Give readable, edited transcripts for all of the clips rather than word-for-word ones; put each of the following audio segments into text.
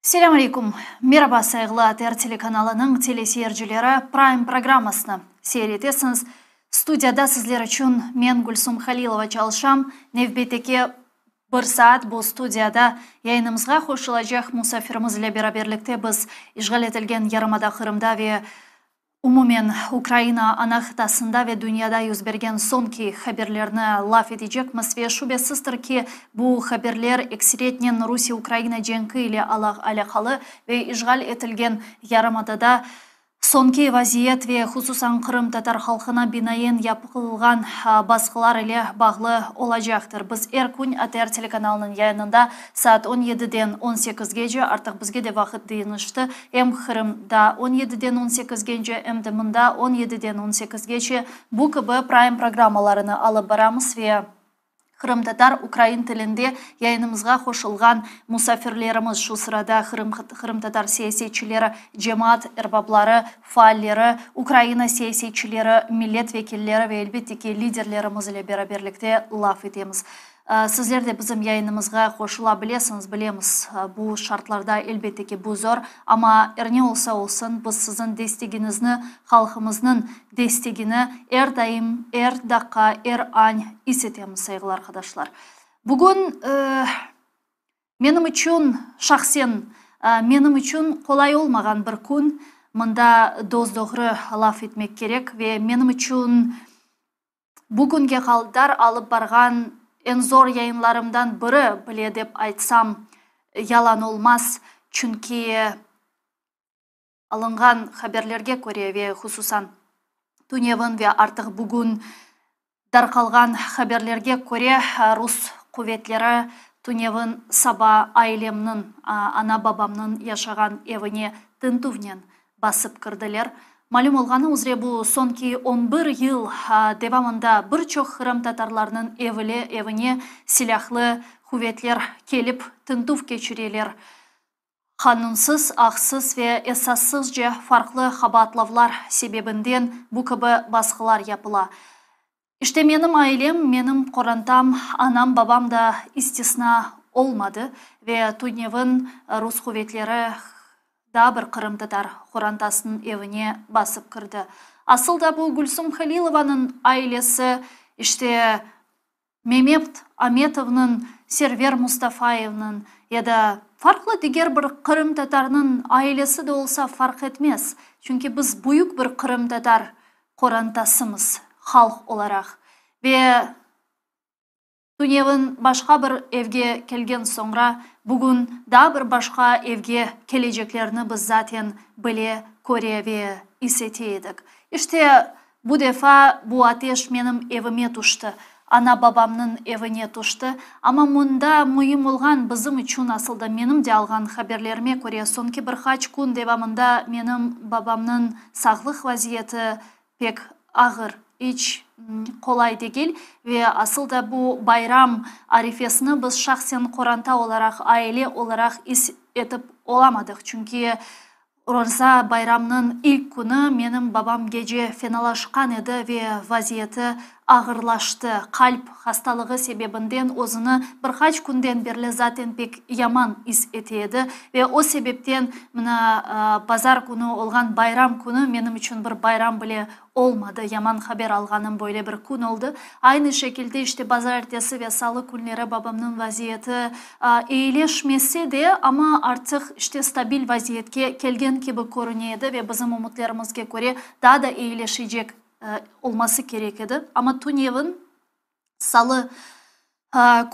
Selam алейкум. Merhaba saygılı ATR телеканалының телесерджілері Prime программасыны сейретесіңіз. Студияда сізлер үшін мен Гүлсум Халилова чалшам. Невбетеке бір саат бұл студияда yayınımızға қосылacak мұсафиріміз ile beraberlikte biz işgal etilgen yarımada Kırım'da ve umumen Ukrayna ana kıtasında ve dünyada yüz bergen sonki haberlerini laf edecekmiz ve şüphesizdir ki bu haberler ekseriyetle Rusya-Ukrayna cengi ile alakalı ve işgal etilgen yarımadada sonki vaziyet ve hususan Kırım Tatar halkına binaen yapılgan baskılar ile bağlı olacaktır. Biz Erkun ATR telekanalının yayınında saat 17'den 18'gece artık bizge de vakit değinişti. Hem Kırım'da 17'den 18'gece hem de mında 17'den 18'gece bu gibi Prime programmalarını alıp baramız ve Kırım Tatar Ukrayn tilinde yayınımızga koşulgan musafirlerimiz şu sırada Kırım Tatar siyasetçileri, cemaat erbabları, faalleri, Ukrayna siyasetçileri, milletvekilleri ve elbette ki liderlerimiz ile beraberlikte laf edemiz. Sizler de bizim yayınımızga koşula bilemiz. Bu şartlarda elbette ki bu zor ama ne olsa olsun biz sizin desteğinizni, halkımızın desteğini her daim, her dakika, her an hissetemiz sevgili arkadaşlar. Bugün benim için şahsen benim için kolay olmagan bir gün. Mında doğru laf etmek gerek ve benim için bugünge kadar alıp bargan en zor yayınlarımdan biri bile dep aytsam yalan olmaz. Çünkü alıngan haberlerge göre ve hususan Tunev'in ve artık bugün darkalgan haberlerge göre Rus kuvvetleri Tunev'in Saba ailemnin, ana babamның yaşagan evine tintuvnen basıp kırdılar. Malum olğanı üzere bu sonki 11 yıl devamında birçok Kırım Tatarlarının evine silahlı kuvvetler gelip tintuv geçiriler. Kanunsuz, aksız ve esassızca farklı habatlavlar sebebinden bu gibi baskılar yapıla. İşte benim ailem, benim korantam, anam, babam da istisna olmadı ve Tunev'in Rus kuvvetleri da bir Kırım Tatar korantasının evine basıp kırdı. Asıl da bu Gülsum Halilova'nın ailesi işte Mehmet Ametov'nun, Server Mustafayev'nin ya da farklı diğer bir Kırım Tatar'ının ailesi de olsa fark etmez. Çünkü biz büyük bir Kırım Tatar korantasımız halk olarak ve Tunev'in başka bir evge kelgen sonra bugün daha bir başka evge geleceklerini biz zaten bile göre ve hissetiydik. İşte bu defa bu ateş benim evime düştü. Ana babamның evine düştü. Ama bunda mühim olgan bizim için aslında benim de algan haberlerime göre sonki birkaç gün devamında benim babamның sağlık vaziyeti pek ağır. Hiç kolay değil ve asıl da bu bayram arifesini biz şahsen koranta olarak, aile olarak etip olamadık. Çünkü Orza bayramının ilk günü benim babam gece fenalaşkan idi ve vaziyeti ağırlaştı. Kalp hastalığı sebebinden özünü birkaç günden beri zaten pek yaman his etiydi ve o sebepten pazar günü olgan bayram günü benim için bir bayram bile olmadı. Yaman haber alganım böyle bir gün oldu. Aynı şekilde işte pazar ertesi ve salı günleri babamın vaziyeti iyileşmesi de ama artık işte stabil vaziyetke gelgen gibi görünüyordu ve bizim umutlarımızga göre daha da iyileşecek olması gerekirdi. Ama Tunev'in salı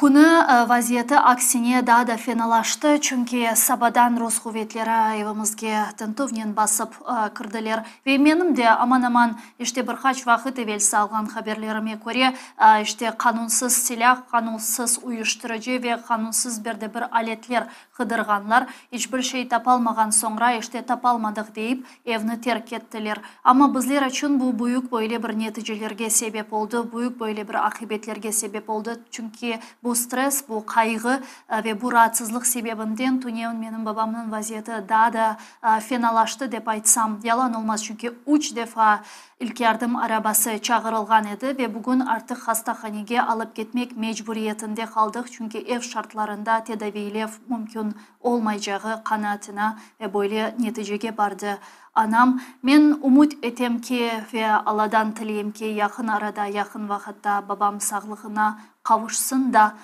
günü vaziyeti aksine daha da fenalaştı. Çünkü Sabah'dan Rus kuvvetleri evimizge tintuvnen basıp kırdılar. Ve benim de aman aman işte birkaç vakit evvel salgan haberlerime göre işte kanunsuz silah, kanunsuz uyuşturucu ve kanunsuz bir aletler kıdırganlar. Hiçbir şey tapalmagan sonra işte tapalmadık deyip evini terk ettiler. Ama bizler için bu büyük böyle bir neticelerge sebep oldu. Büyük böyle bir akıbetlerge sebep oldu. Çünkü çünkü bu stres, bu kaygı ve bu rahatsızlık sebebinden Tuneun benim babamın vaziyeti daha da fenalaştı dep aytsam yalan olmaz. Çünkü 3 defa ilk yardım arabası çağırılgan edi ve bugün artık hastahanege alıp gitmek mecburiyetinde kaldık. Çünkü ev şartlarında tedaviyle mümkün olmayacağı kanaatine ve böyle neticeye vardı. Anam, men umut etem ki ve Allah'dan tileyim ki yakın arada, yakın vakitte babam sağlığına kavuşsun da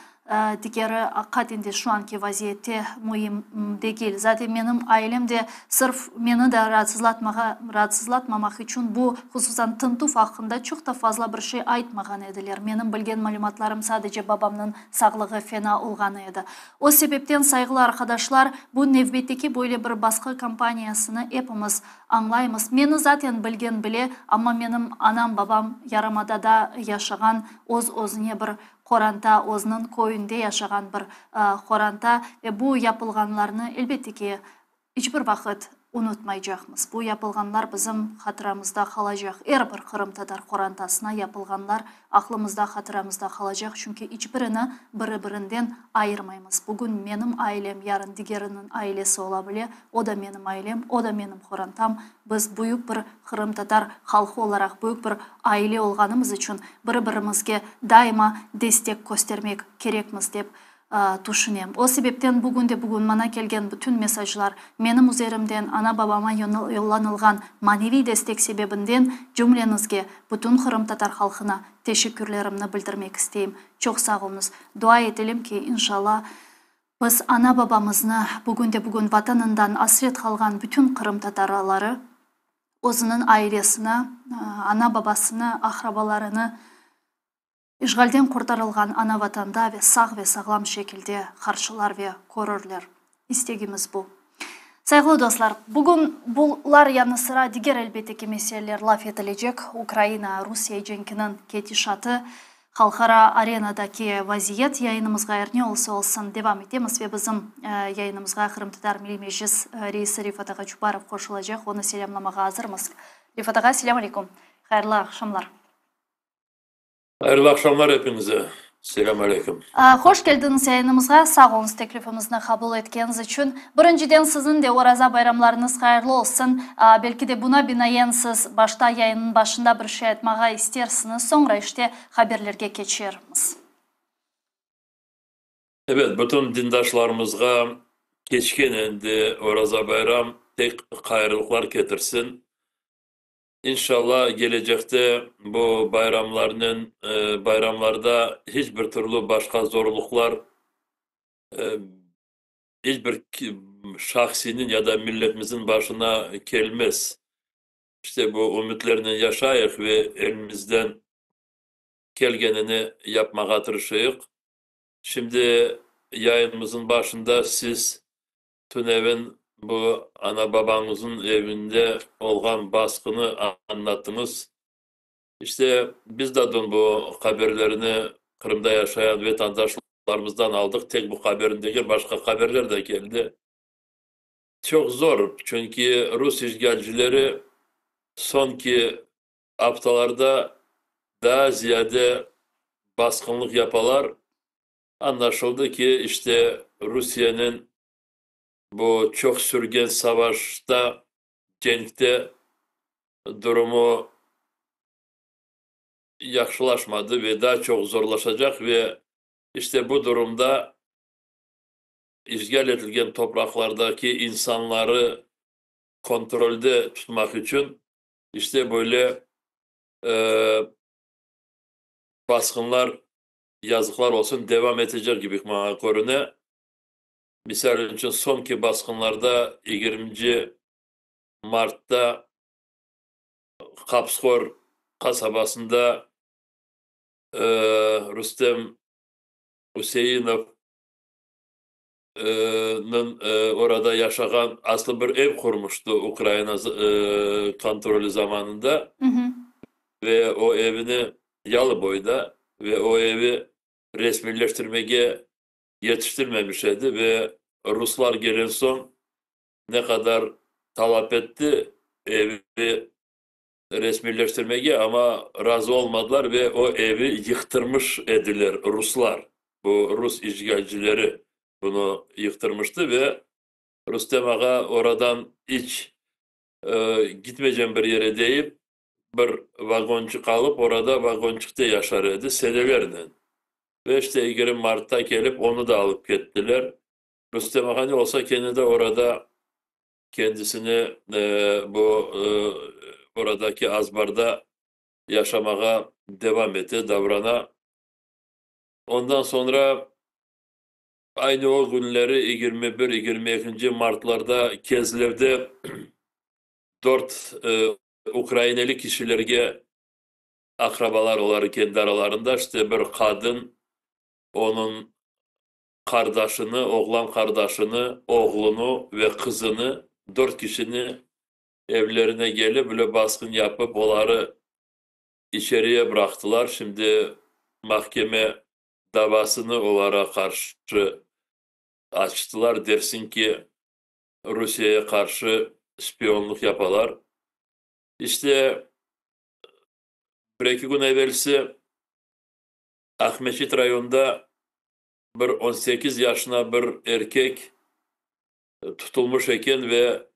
digeri akadinde şu anki vaziyette mühim değil. Zaten benim ailem de sırf beni de rahatsızlatmamak için bu hususan Tintuf hakkında çok da fazla bir şey aytmagan ediler. Benim bilgen malumatlarım sadece babamın sağlığı fena olganıydı. O sebepten saygılı arkadaşlar, bu nevbetteki böyle bir baskı kampanyasını hepimiz anlayımız. Beni zaten bilgen bile ama benim anam babam Yarımada'da yaşagan özüne bir Koranta, o'zining koyunda yaşagan bir koranta ve bu yapılganlarını elbette ki hiçbir vakit unutmayacağımız. Bu yapılganlar bizim hatıramızda kalacak. Her bir Kırım Tatar korantasına yapılganlar aklımızda, hatıramızda kalacak. Çünkü hiçbirini biri-birinden ayırmayız. Bugün benim ailem, yarın diğerinin ailesi olabilir. O da benim ailem, o da benim korantam. Biz büyük bir Kırım Tatar halkı olarak büyük bir aile olganımız için bir-birimizge daima destek göstermek gerekmiz dep düşünem. O sebepten bugün bana kelgen bütün mesajlar benim üzerimden ana babama yollanılgan manevi destek sebebinden cümlenizge bütün Kırım Tatar halkına teşekkürlerimni bildirmek isteyim. Çok sağ olunuz. Dua edelim ki inşallah biz ana babamızını bugün vatanından asret kalgan bütün Kırım Tatarları özünün ailesini, ana babasını, ahrabalarını İşgalden kurtarılgan ana vatanda ve sağ ve sağlam şekilde karşılar ve korurlar. İstegimiz bu. Saygılı dostlar, bugün bunlar yanı sıra diğer elbette ki meseleler laf edilecek. Ukrayna, Rusya cenkinin ketişatı, halkara arenadaki vaziyet yayınımızga ne olsa olsun devam edemiz ve bizim yayınımızga Kırım Tatar Milli Meclis reisi Rifat Ağa Çuparov koşulacak. Onu selamlamağa hazırmız. Rifat Ağa, selamun aleyküm. Hayırlı akşamlar. Hayırlı akşamlar hepinize. Selamünaleyküm. Hoş geldiniz yayınımıza. Sağ olunuz teklifimizni kabul ettiğiniz için. Birinciden sizin de Oraza bayramlarınız hayırlı olsun. Belki de buna binaen siz başta yayının başında bir şey etmeye istersiniz. Sonra işte haberlerge geçeriz. Evet, bütün dindaşlarımızga geçken endi Oraza bayram tek hayırlıklar getirsin. İnşallah gelecekte bu bayramlarda hiçbir türlü başka zorluklar hiçbir şahsinin ya da milletimizin başına gelmez. İşte bu ümitlerini yaşayık ve elimizden gelgenini yapmaya tırışıyık. Şimdi yayınımızın başında siz Tünev'in bu ana babanızın evinde olgan baskını anlattınız. İşte biz de dün bu haberlerini Kırım'da yaşayan vatandaşlarımızdan aldık. Tek bu haberin değil, başka haberler de geldi. Çok zor çünkü Rus işgalcileri sonki haftalarda daha ziyade baskınlık yapalar. Anlaşıldı ki işte Rusya'nın bu çok sürgen savaşta, cenkte durumu yaxşılaşmadı ve daha çok zorlaşacak ve işte bu durumda işgal edilgen topraklardaki insanları kontrolde tutmak için işte böyle baskınlar, yazıklar olsun devam edecek gibi bana görünüyor. Misal için sonki baskınlarda 20 Mart'ta Kapskor kasabasında Rüstem Hüseyin'in orada yaşayan aslı bir ev kurmuştu Ukrayna kontrolü zamanında. Ve o evini Yalıboy'da ve o evi resmileştirmeye yetiştirmemiş idi ve Ruslar gelen son ne kadar talep etti evi resmileştirmeye ama razı olmadılar ve o evi yıktırmış ediler Ruslar. Bu Rus işgalcileri bunu yıktırmıştı ve Rüstem Ağa oradan hiç gitmeyeceğim bir yere deyip bir vagoncuk alıp orada vagoncukta yaşar idi senelerden. Ve işte 20 Mart'ta gelip onu da alıp gittiler. Rüstem Ağa ne olsa kendi de orada kendisini oradaki Azbar'da yaşamaya devam etti, davrana. Ondan sonra aynı o günleri 21-22 Mart'larda Kezlev'de 4 Ukraynalı kişilerge akrabalar olarak kendi aralarında işte bir kadın onun kardeşini, oğlan kardeşini, oğlunu ve kızını 4 kişinin evlerine gelip böyle baskın yapıp onları içeriye bıraktılar. Şimdi mahkeme davasını onlara karşı açtılar. Dersin ki Rusya'ya karşı spiyonluk yapalar. İşte bir iki gün evvelsi Ahmeşit rayonunda bir 18 yaşına bir erkek tutulmuş iken ve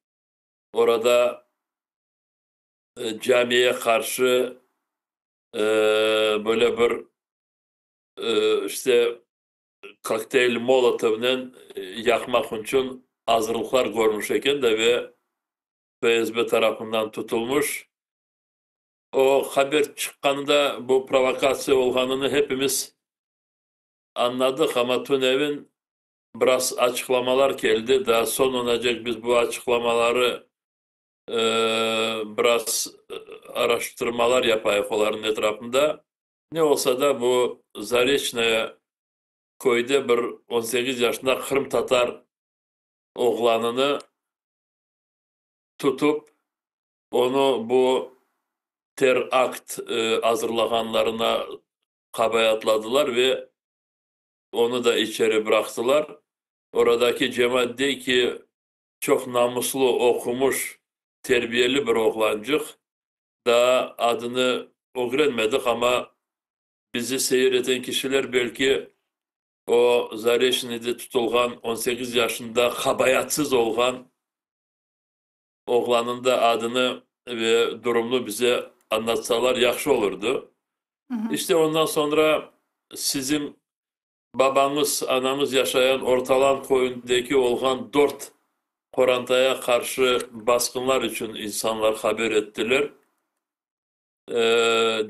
orada camiye karşı böyle bir işte kokteyl molotov'nen yakmak için hazırlıklar görmüş iken de ve FSB tarafından tutulmuş. O haber çıktığında bu provokasyon olduğunu hepimiz anladık ama TÜNEV'in biraz açıklamalar geldi. Daha son olacak biz bu açıklamaları biraz araştırmalar yapayım onların etrafında. Ne olsa da bu Zareçnaya köyde bir 18 yaşında Kırım Tatar oğlanını tutup onu bu terakt hazırlayanlarına kabayatladılar ve onu da içeri bıraktılar. Oradaki cemaat de ki çok namuslu, okumuş, terbiyeli bir oğlancık. Daha adını öğrenmedik ama bizi seyreden kişiler belki o Zareçni'de tutulgan 18 yaşında kabayatsız olan oğlanın da adını ve durumunu bize anlatsalar yaxşı olurdu. İşte ondan sonra sizin babanız, anamız yaşayan Ortalan koyundaki olan 4 Korantaya karşı baskınlar için insanlar haber ettiler.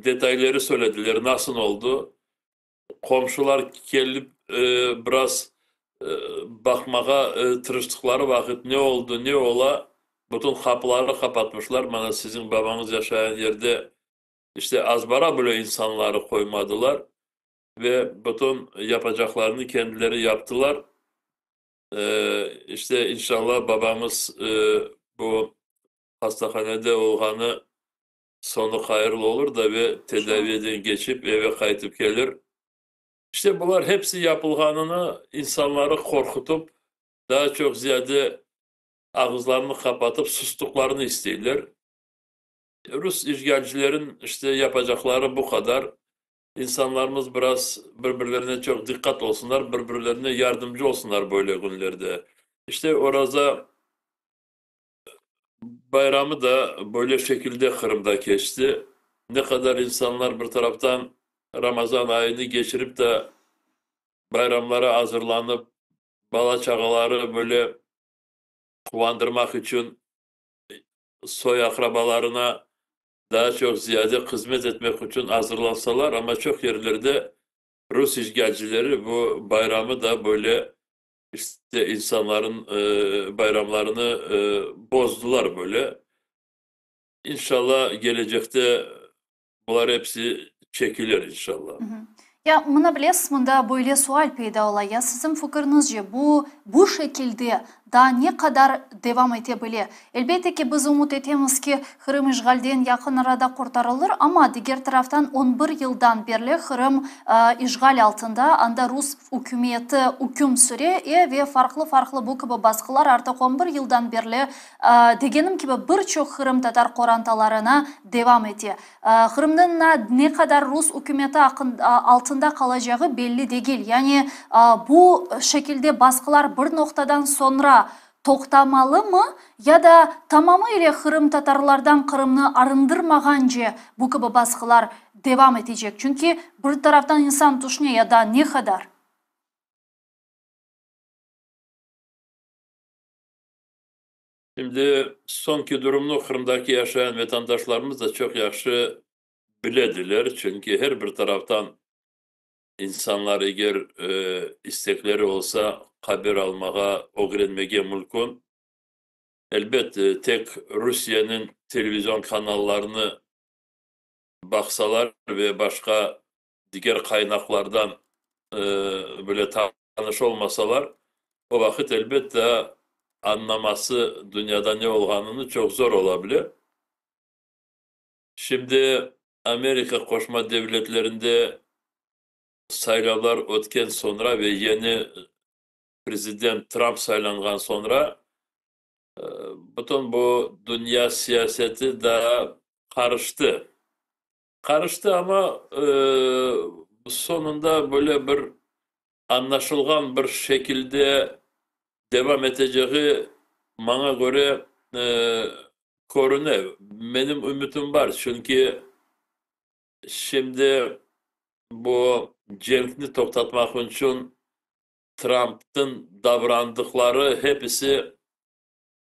Detayları söylediler, nasıl oldu. Komşular gelip biraz bakmaya tırıştıkları vakit ne oldu, ne ola, bütün kapıları kapatmışlar. Bana sizin babanız yaşayan yerde işte azbara bile insanları koymadılar ve bütün yapacaklarını kendileri yaptılar. İşte inşallah babamız bu hastahanede olanı sonu hayırlı olur da ve tedaviden geçip eve kayıtıp gelir. İşte bunlar hepsi yapılganını insanları korkutup daha çok ziyade ağızlarını kapatıp sustuklarını istiyorlar. Rus işgalcilerin işte yapacakları bu kadar. İnsanlarımız biraz birbirlerine çok dikkat olsunlar, birbirlerine yardımcı olsunlar böyle günlerde. İşte orada bayramı da böyle şekilde Kırım'da geçti. Ne kadar insanlar bir taraftan Ramazan ayını geçirip de bayramlara hazırlanıp bala çağaları böyle kuvandırmak için soy akrabalarına daha çok ziyade hizmet etmek için hazırlansalar ama çok yerlerde Rus işgalcileri bu bayramı da böyle işte insanların bayramlarını bozdular böyle. İnşallah gelecekte bunlar hepsi çekilir inşallah. Ya mına bilesiz, mında böyle sual peyda ola. Ya sizin fikrinizce bu şekilde da ne kadar devam edebilir? Elbette ki biz umut etemiz ki Kırım işgalden yakın arada kurtarılır ama diğer taraftan 11 yıldan beri Kırım işgal altında, anda Rus hükümeti hüküm sürüyor ve farklı bu gibi baskılar artık 11 yıldan beri degenim gibi birçok Kırım Tatar korantalarına devam ediyor. Kırım'ın ne kadar Rus hükümeti altında kalacağı belli değil. Yani bu şekilde baskılar bir noktadan sonra toktamalı mı ya da tamamıyla Kırım Tatarlardan Kırım'ı arındırmaganca bu gibi baskılar devam edecek? Çünkü bir taraftan insan düşünüyor ya da ne kadar? Şimdi sonki durumunu Kırım'daki yaşayan vatandaşlarımız da çok yaxşı bilediler. Çünkü her bir taraftan insanlar eğer istekleri olsa haber almağa, öğrenmeye mümkün. Elbette tek Rusya'nın televizyon kanallarını baksalar ve başka diğer kaynaklardan böyle tanış olmasalar o vakit elbette anlaması dünyada ne olduğunu çok zor olabilir. Şimdi Amerika Koşma Devletlerinde sayılar ötken sonra ve yeni prezident Trump saylangan sonra bütün bu dünya siyaseti daha karıştı. Karıştı ama sonunda böyle bir anlaşılgan bir şekilde devam edeceği bana göre görünüyor. Benim ümitim var çünkü şimdi bu cenkni toktatmak için Trump'ın davrandıkları hepsi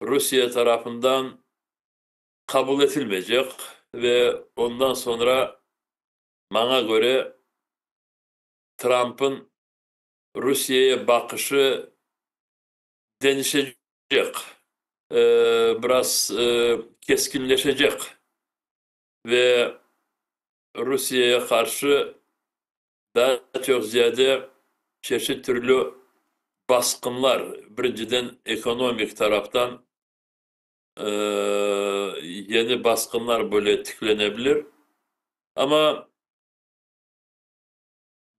Rusya tarafından kabul edilmeyecek ve ondan sonra bana göre Trump'ın Rusya'ya bakışı değişecek. Biraz keskinleşecek ve Rusya'ya karşı daha çok ziyade çeşitli türlü baskınlar, birinciden ekonomik taraftan yeni baskınlar böyle tiklenebilir. Ama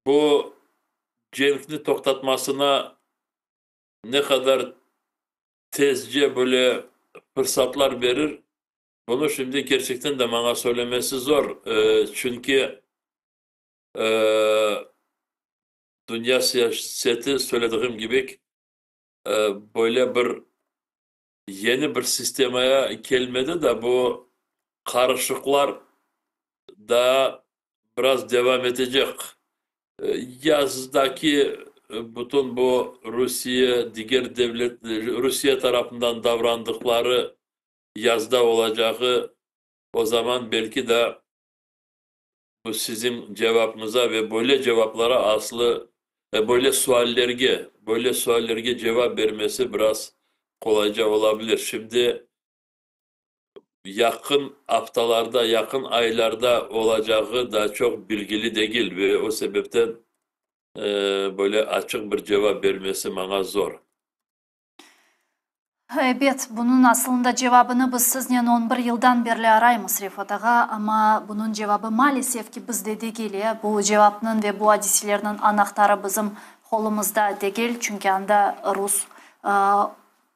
bu cenkni toktatmasına ne kadar tezce böyle fırsatlar verir, bunu şimdi gerçekten de bana söylemesi zor. Çünkü dünya siyaseti söylediğim gibi böyle bir yeni bir sistemaya gelmedi de bu karışıklar daha biraz devam edecek. Yazdaki bütün bu Rusya, diğer devlet, Rusya tarafından davrandıkları yazda olacağı o zaman belki de bu sizin cevabınıza ve böyle cevaplara aslı böyle suallerge cevap vermesi biraz kolayca olabilir. Şimdi yakın haftalarda, yakın aylarda olacağı daha çok bilgili değil ve o sebepten böyle açık bir cevap vermesi bana zor. Evet, bunun aslında cevabını biz sizden 11 yıldan beri arayımız Rifat Ağa, ama bunun cevabı maalesef ki bizde değil. Bu cevabının ve bu hadiselerin anahtarı bizim kolumuzda değil. Çünkü anda Rus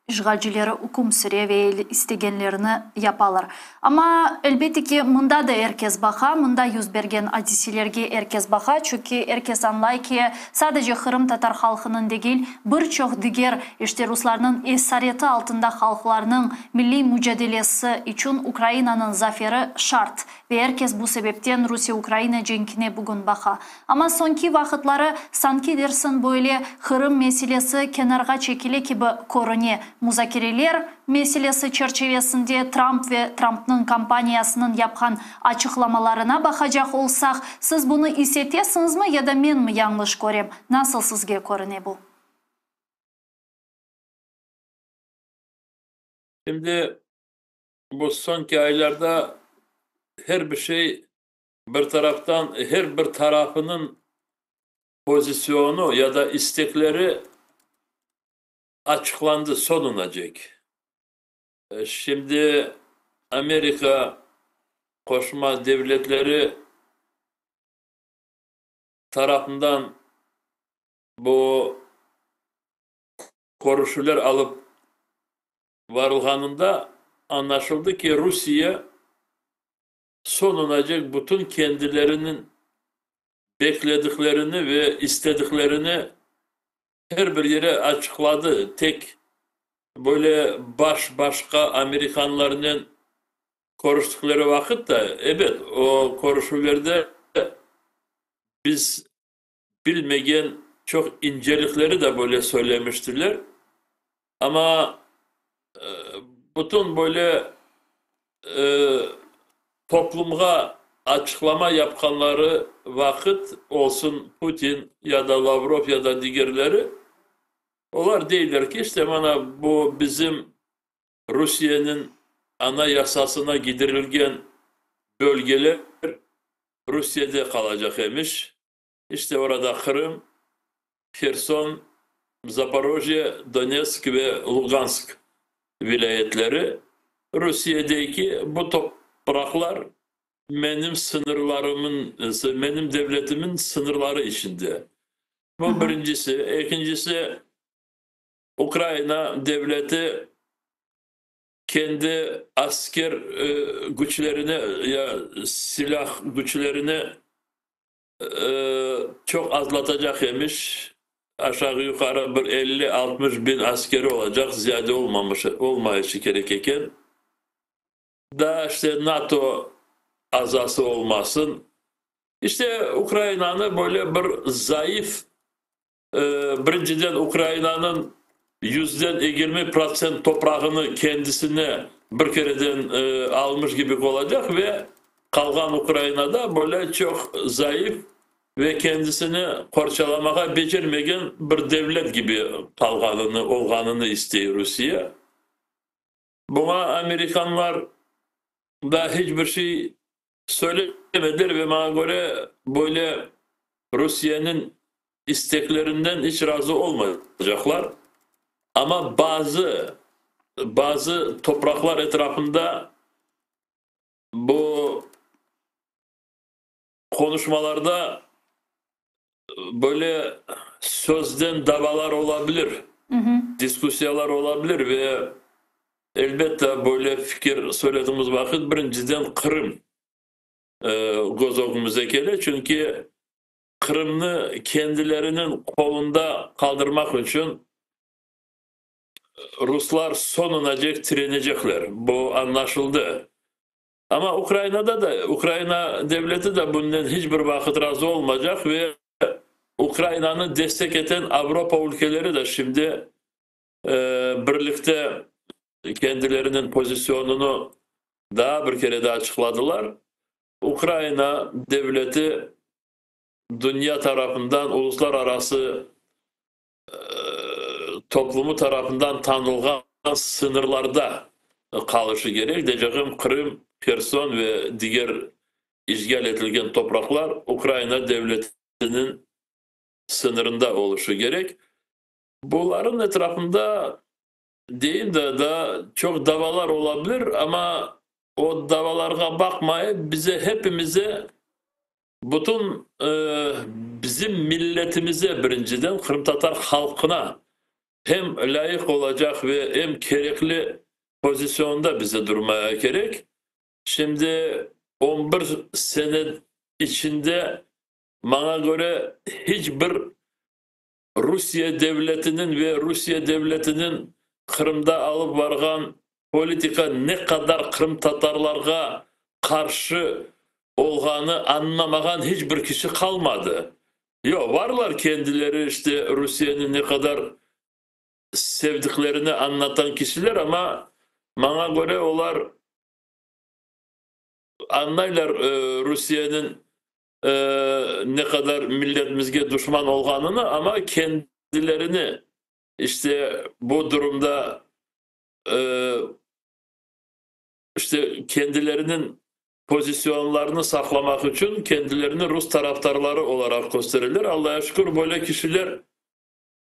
işgalcileri hüküm sürüyor ve istegenlerini yaparlar. Ama elbette ki bunda da herkes baka, bunda yüz bergen hadiselerge herkes baka. Çünkü herkes anlay ki sadece Kırım Tatar halkının değil, birçok diğer işte Rusların esareti altında halklarının milli mücadelesi için Ukrayna'nın zaferi şart. Ve herkes bu sebepten Rusya-Ukrayna cenkine bugün baka. Ama sonki vakitleri sanki dersin böyle Kırım meselesi kenarga çekile gibi korunye. Müzakereler meselesi çerçevesinde Trump ve Trump'ın kampanyasının yapılan açıklamalarına bakacak olsak, siz bunu hissettiniz mi ya da ben mi yanlış göreyim? Nasıl sizge görünüyor bu? Şimdi bu sonki aylarda her bir şey bir taraftan her bir tarafının pozisyonu ya da istekleri açıklandı, sonunacak. Şimdi Amerika Koşma Devletleri tarafından bu koruşular alıp varılganında anlaşıldı ki Rusya sonunacak bütün kendilerinin beklediklerini ve istediklerini her bir yere açıkladı. Tek böyle başka Amerikanların konuştukları vakit de evet o konuşmalarda biz bilmeyen çok incelikleri de böyle söylemiştiler. Ama bütün böyle toplumğa açıklama yapkanları vakit olsun Putin ya da Lavrov ya da diğerleri onlar değiller ki işte bana bu bizim Rusya'nın anayasasına gidirilgen bölgeler Rusya'da kalacak imiş. İşte orada Kırım, Kherson, Zaporojye, Donetsk ve Lugansk vilayetleri Rusya'daki bu topraklar benim sınırlarımın, benim devletimin sınırları içinde. Bu birincisi. İkincisi Ukrayna devleti kendi asker güçlerini ya silah güçlerini çok azlatacak imiş. Aşağı yukarı bir 50-60 bin askeri olacak. Ziyade olmayışı gerekirken. Daha işte NATO azası olmasın. İşte Ukrayna'nı böyle bir zayıf birinciden Ukrayna'nın %20% toprağını kendisine bir kereden almış gibi olacak ve kalan Ukrayna'da böyle çok zayıf ve kendisini parçalamaya becermeyen bir devlet gibi olganını istiyor Rusya. Buna Amerikanlar da hiçbir şey söylemediler ve bana göre böyle Rusya'nın isteklerinden hiç razı olmayacaklar. Ama bazı topraklar etrafında bu konuşmalarda böyle sözden davalar olabilir, diskusyalar olabilir ve elbette böyle fikir söylediğimiz vakit birinciden Kırım gözümüze gelir. Çünkü Kırım'ı kendilerinin kolunda kaldırmak için Ruslar sonunacak direnecekler. Bu anlaşıldı. Ama Ukrayna devleti de bundan hiçbir vakit razı olmayacak ve Ukrayna'nı destek eden Avrupa ülkeleri de şimdi birlikte kendilerinin pozisyonunu daha bir kere daha açıkladılar. Ukrayna devleti dünya tarafından, uluslararası toplumu tarafından tanınan sınırlarda kalışı gerek. Diyeceğim Kırım, Kherson ve diğer işgal edilen topraklar Ukrayna devletinin sınırında oluşu gerek. Bunların etrafında değil de da çok davalar olabilir ama o davalara bakmayıp hepimize bütün bizim milletimize birinciden Kırım Tatar halkına hem layık olacak ve hem gerekli pozisyonda bize durmaya gerek. Şimdi 11 sene içinde bana göre hiçbir Rusya devletinin Kırım'da alıp vargan politika ne kadar Kırım Tatarlarga karşı olganı anlamagan hiçbir kişi kalmadı. Yok, varlar kendileri işte Rusya'nın ne kadar sevdiklerini anlatan kişiler ama bana göre onlar anlaylar Rusya'nın ne kadar milletimizge düşman olganını ama kendilerini işte bu durumda işte kendilerinin pozisyonlarını saklamak için kendilerini Rus taraftarları olarak gösterirler. Allah'a şükür böyle kişiler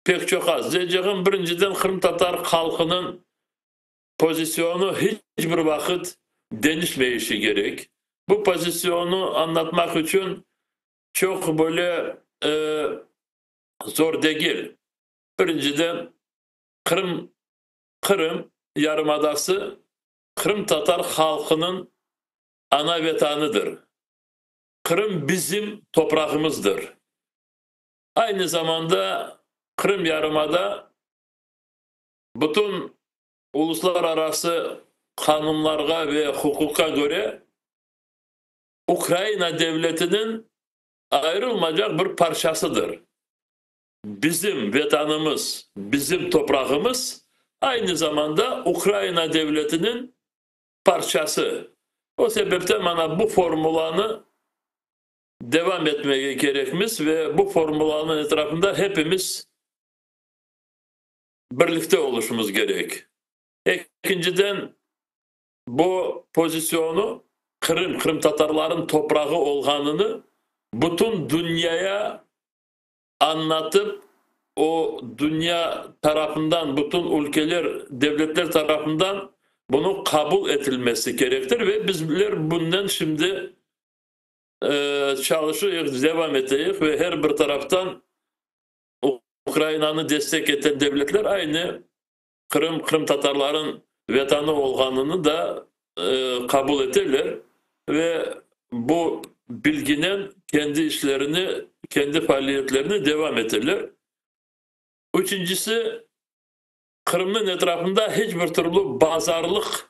pek çok az. Diyeceğim birinciden Kırım Tatar halkının pozisyonu hiçbir vakit değişmeyişi gerek. Bu pozisyonu anlatmak için çok böyle zor değil. Birinciden Kırım Yarımadası Kırım Tatar halkının ana vatanıdır. Kırım bizim toprağımızdır. Aynı zamanda Kırım Yarımada bütün uluslararası kanunlara ve hukuka göre Ukrayna devletinin ayrılmayacak bir parçasıdır. Bizim vatanımız, bizim toprağımız aynı zamanda Ukrayna devletinin parçası. O sebepten bana bu formulanı devam etmeye gerekmiş ve bu formulanın etrafında hepimiz birlikte oluşumuz gerek. İkinciden bu pozisyonu Kırım Tatarların toprağı olganını bütün dünyaya anlatıp o dünya tarafından, bütün ülkeler, devletler tarafından bunu kabul edilmesi gerektir ve bizler bundan şimdi çalışıyoruz, devam edeceğiz ve her bir taraftan Ukrayna'nı destek eden devletler aynı Kırım Tatarların vatanı olganını da kabul ederler ve bu bilginin kendi işlerini, kendi faaliyetlerini devam ederler. Üçüncüsü, Kırım'ın etrafında hiçbir türlü pazarlık,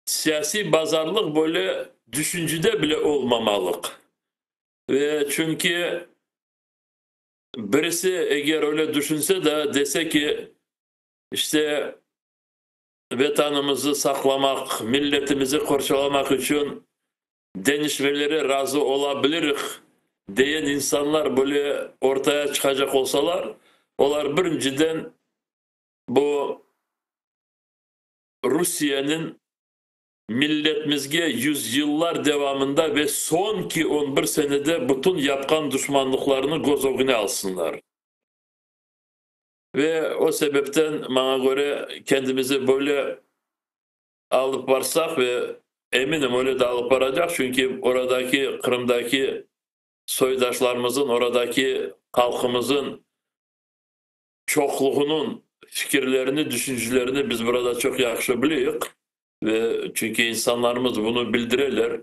siyasi pazarlık böyle düşüncede bile olmamalık. Ve çünkü birisi eğer öyle düşünse de dese ki işte vatanımızı saklamak, milletimizi kurtarmak için değişmelere razı olabiliriz diyen insanlar böyle ortaya çıkacak olsalar, onlar birinciden bu Rusya'nın milletimizge yüzyıllar devamında ve sonki 11 senede bütün yapkan düşmanlıklarını göz önüne alsınlar. Ve o sebepten bana göre kendimizi böyle alıp varsak ve eminim öyle de alıp varacak çünkü oradaki Kırım'daki soydaşlarımızın, oradaki halkımızın çokluğunun fikirlerini, düşüncelerini biz burada çok yaxşı biliyoruz. Ve çünkü insanlarımız bunu bildirirler.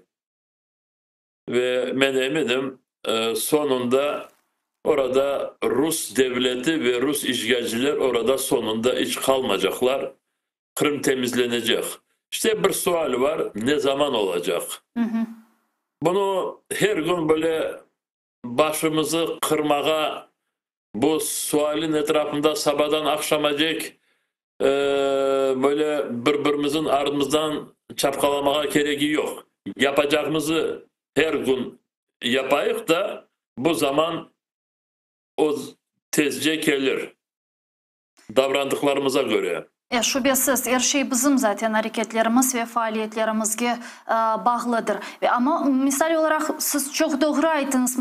Ve ben eminim sonunda orada Rus devleti ve Rus işgalciler orada sonunda hiç kalmayacaklar. Kırım temizlenecek. İşte bir sual var. Ne zaman olacak? Bunu her gün böyle başımızı kırmaya bu sualin etrafında sabahdan akşamacak böyle birbirimizin ardımızdan çapkalamaya gereği yok. Yapacağımızı her gün yapayık da bu zaman o tezce gelir. Davrandıklarımıza göre. Şüphesiz her şey bizim zaten hareketlerimiz ve faaliyetlerimizge bağlıdır. Ama misal olarak siz çok doğru aytınız.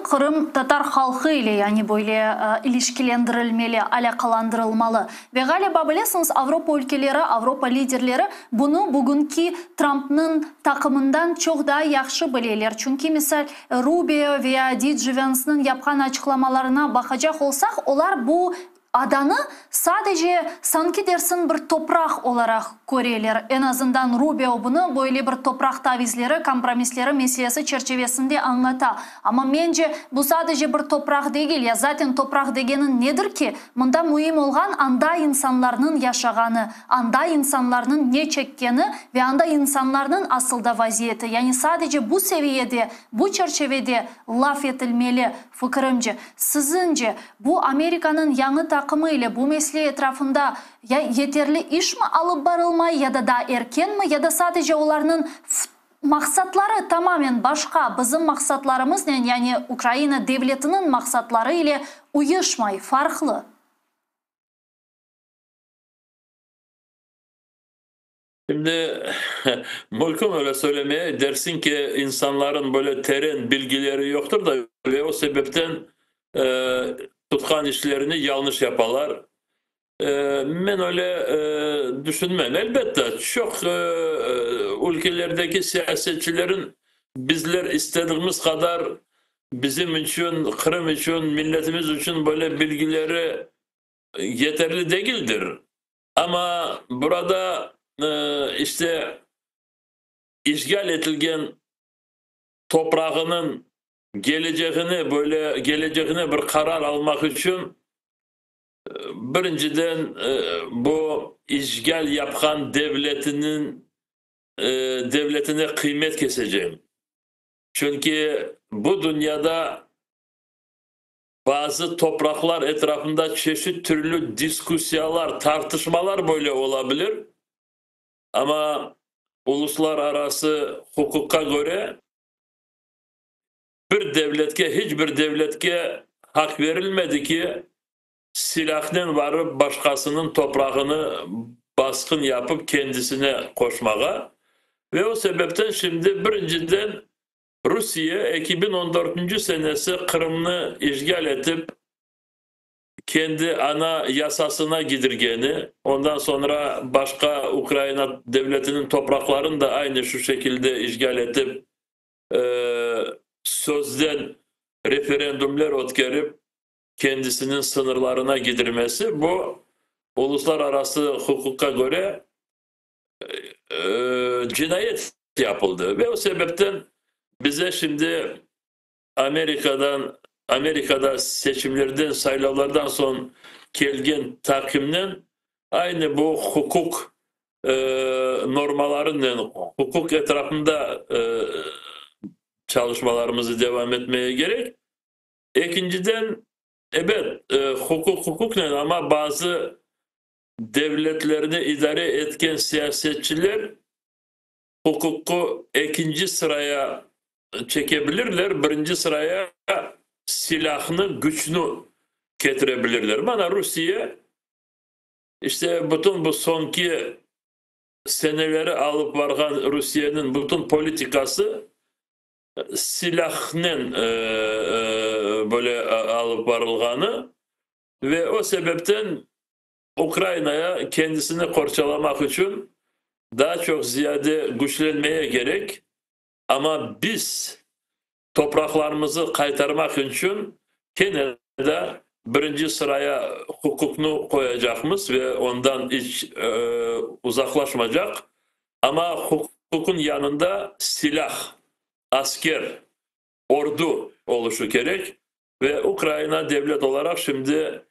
Kırım Tatar halkı ile yani böyle ilişkilendirilmeli, alakalandırılmalı. Ve galiba bilirsiniz Avrupa ülkeleri, Avrupa liderleri bunu bugünkü Trump'ın takımından çok daha yaxşı bilirler. Çünkü misal Rubio veya D.J. Vance'ın yapkan açıklamalarına bakacak olsak, onlar bu adanı sadece sanki dersin bir toprak olarak görürler. En azından Rubio bunu böyle bir toprak tavizleri, kompromisleri meselesi çerçevesinde anlata. Ama bence bu sadece bir toprak değil. Ya zaten toprak degenin nedir ki? Bunda mühim olan anda insanların yaşaganı, anda insanların ne çekkeni ve anda insanların asılda vaziyeti. Yani sadece bu seviyede, bu çerçevede laf edilmeli fikrimce. Sizince bu Amerika'nın yanı takımı ile bu mesele etrafında ya yeterli iş mi alıp barılmayı ya da daha erken mi ya da sadece onların maksatları tamamen başka, bizim maksatlarımız yani Ukrayna devletinin maksatları ile uyuşmayı farklı. Şimdi mümkün öyle söylemeye dersin ki insanların böyle terin bilgileri yoktur da ve o sebepten tutkan işlerini yanlış yaparlar. Ben öyle düşünmem. Elbette çok ülkelerdeki siyasetçilerin bizler istediğimiz kadar bizim için, Kırım için, milletimiz için böyle bilgileri yeterli değildir. Ama burada işte işgal edilen toprağının geleceğine bir karar almak için birinciden bu işgal yapan devletine kıymet keseceğim. Çünkü bu dünyada bazı topraklar etrafında çeşit türlü diskusyalar, tartışmalar böyle olabilir. Ama uluslararası hukuka göre hiçbir devletke hak verilmedi ki silahla varıp başkasının toprağını baskın yapıp kendisine koşmağa. Ve o sebepten şimdi birinciden Rusya 2014. senesi Kırım'ı işgal edip kendi ana yasasına gidirgeni, ondan sonra başka Ukrayna devletinin topraklarını da aynı şu şekilde işgal edip sözden referandumlar ötkerip kendisinin sınırlarına gidirmesi, bu uluslararası hukuka göre cinayet yapıldı. Ve o sebepten bize şimdi Amerika'da seçimlerden, sayılardan son gelgen takvimden aynı bu hukuk normalarının hukuk etrafında çalışmalarımızı devam etmeye gerek. İkinciden evet hukuk ne ama bazı devletlerini idare etken siyasetçiler hukuku ikinci sıraya çekebilirler. Birinci sıraya silahını, güçlü getirebilirler. Bana Rusya işte bütün bu sonki seneleri alıp vargan Rusya'nın bütün politikası silahla böyle alıp varılganı ve o sebepten Ukrayna'ya kendisini korçalamak için daha çok ziyade güçlenmeye gerek. Ama biz topraklarımızı kaytarmak için Kennedy'de birinci sıraya hukukunu koyacağımız ve ondan hiç uzaklaşmayacak. Ama hukukun yanında silah, asker, ordu oluşu gerek. Ve Ukrayna devlet olarak şimdi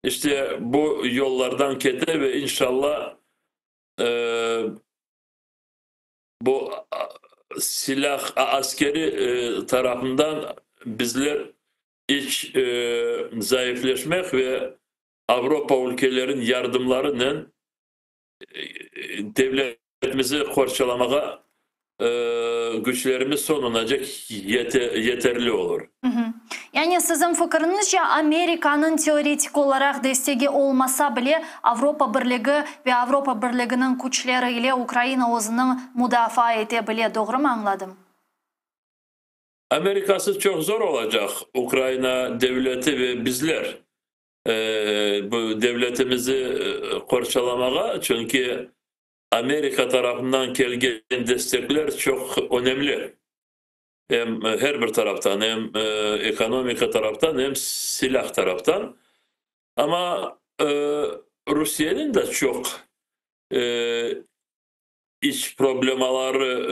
işte bu yollardan kete ve inşallah bu silah askeri tarafından bizler hiç zayıfleşmek ve Avrupa ülkelerin yardımlarıyla devletimizi korçalamaya güçlerimiz sonlanacak yeterli olur. Yani sizin fikrinizce Amerika'nın teoretik olarak desteği olmasa bile Avrupa Birliği ve Avrupa Birliği'nin güçleri ile Ukrayna özünü müdafaa edebilir. Doğru mu anladım? Amerika'sı çok zor olacak. Ukrayna devleti ve bizler bu devletimizi korçalamaya, çünkü Amerika tarafından gelen destekler çok önemli. Hem her bir taraftan, hem ekonomik taraftan, hem silah taraftan. Ama Rusya'nın da çok iç problemaları